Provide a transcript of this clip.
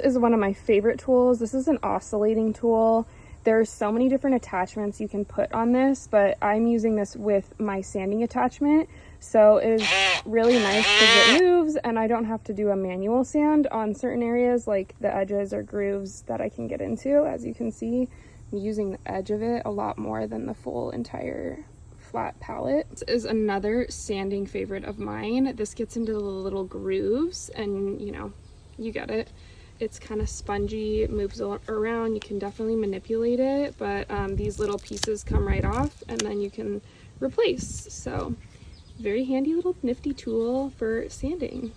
This is one of my favorite tools. This is an oscillating tool. There's so many different attachments you can put on this, but I'm using this with my sanding attachment. So it is really nice because it moves and I don't have to do a manual sand on certain areas like the edges or grooves that I can get into. As you can see, I'm using the edge of it a lot more than the full entire flat palette. This is another sanding favorite of mine. This gets into the little grooves and you know, you get it. It's kind of spongy, it moves around, you can definitely manipulate it, but these little pieces come right off and then you can replace. So very handy little nifty tool for sanding.